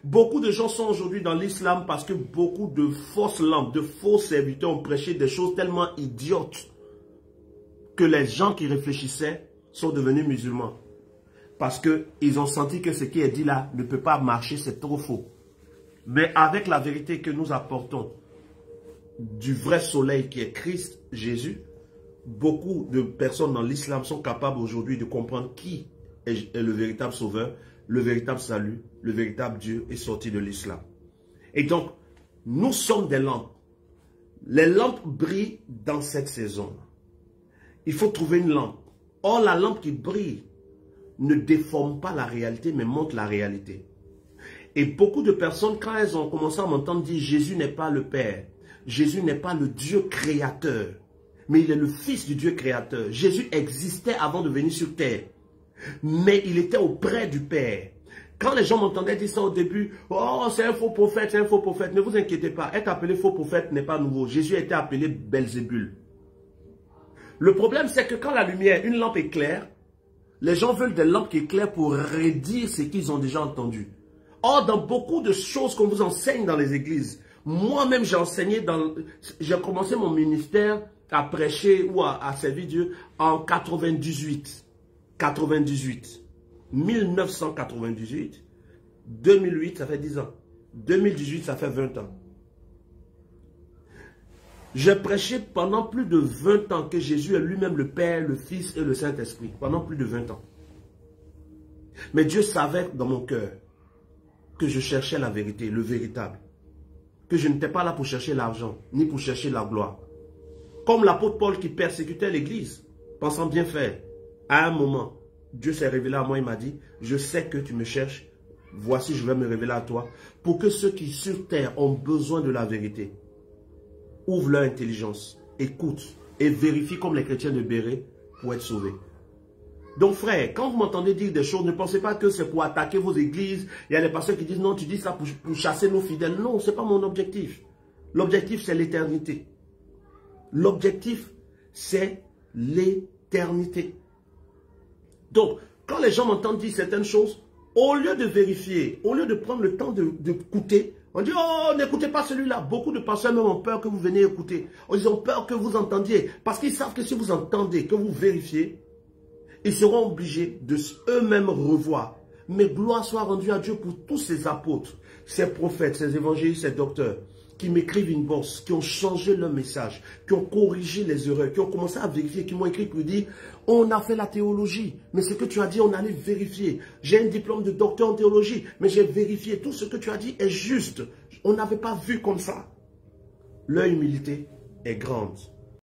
Beaucoup de gens sont aujourd'hui dans l'islam parce que beaucoup de fausses lampes, de faux serviteurs ont prêché des choses tellement idiotes que les gens qui réfléchissaient sont devenus musulmans. Parce qu'ils ont senti que ce qui est dit là ne peut pas marcher, c'est trop faux. Mais avec la vérité que nous apportons du vrai soleil qui est Christ, Jésus, beaucoup de personnes dans l'islam sont capables aujourd'hui de comprendre qui est le véritable sauveur, le véritable salut, le véritable Dieu est sorti de l'islam. Et donc, nous sommes des lampes. Les lampes brillent dans cette saison. Il faut trouver une lampe. Or, la lampe qui brille ne déforme pas la réalité, mais montre la réalité. Et beaucoup de personnes, quand elles ont commencé à m'entendre dire Jésus n'est pas le Père, Jésus n'est pas le Dieu créateur, mais il est le Fils du Dieu créateur. Jésus existait avant de venir sur terre, mais il était auprès du Père. Quand les gens m'entendaient dire ça au début, oh c'est un faux prophète, c'est un faux prophète, ne vous inquiétez pas, être appelé faux prophète n'est pas nouveau. Jésus a été appelé Belzébul. Le problème c'est que quand la lumière, une lampe est claire, les gens veulent des lampes qui éclairent pour redire ce qu'ils ont déjà entendu. Or, dans beaucoup de choses qu'on vous enseigne dans les églises, moi-même j'ai enseigné, j'ai commencé mon ministère à prêcher ou à servir Dieu en 98. 1998. 2008, ça fait 10 ans. 2018, ça fait 20 ans. J'ai prêché pendant plus de 20 ans que Jésus est lui-même le Père, le Fils et le Saint-Esprit. Pendant plus de 20 ans. Mais Dieu savait dans mon cœur que je cherchais la vérité, le véritable. Que je n'étais pas là pour chercher l'argent, ni pour chercher la gloire. Comme l'apôtre Paul qui persécutait l'église, pensant bien faire. À un moment, Dieu s'est révélé à moi, il m'a dit, je sais que tu me cherches, voici je vais me révéler à toi, pour que ceux qui sur terre ont besoin de la vérité, ouvrent leur intelligence, écoutent et vérifient comme les chrétiens de Béret pour être sauvés. Donc frère, quand vous m'entendez dire des choses, ne pensez pas que c'est pour attaquer vos églises. Il y a des pasteurs qui disent non, tu dis ça pour chasser nos fidèles. Non, ce n'est pas mon objectif. L'objectif c'est l'éternité. L'objectif c'est l'éternité. Donc, quand les gens m'entendent dire certaines choses, au lieu de vérifier, au lieu de prendre le temps d'écouter, on dit, oh, n'écoutez pas celui-là. Beaucoup de pasteurs même ont peur que vous veniez écouter. Ils ont peur que vous entendiez. Parce qu'ils savent que si vous entendez, que vous vérifiez, ils seront obligés de eux-mêmes revoir. Mais gloire soit rendue à Dieu pour tous ces apôtres, ces prophètes, ces évangélistes, ces docteurs, qui m'écrivent une bourse, qui ont changé leur message, qui ont corrigé les erreurs, qui ont commencé à vérifier, qui m'ont écrit pour dire, on a fait la théologie, mais ce que tu as dit, on allait vérifier. J'ai un diplôme de docteur en théologie, mais j'ai vérifié, tout ce que tu as dit est juste. On n'avait pas vu comme ça. Leur humilité est grande.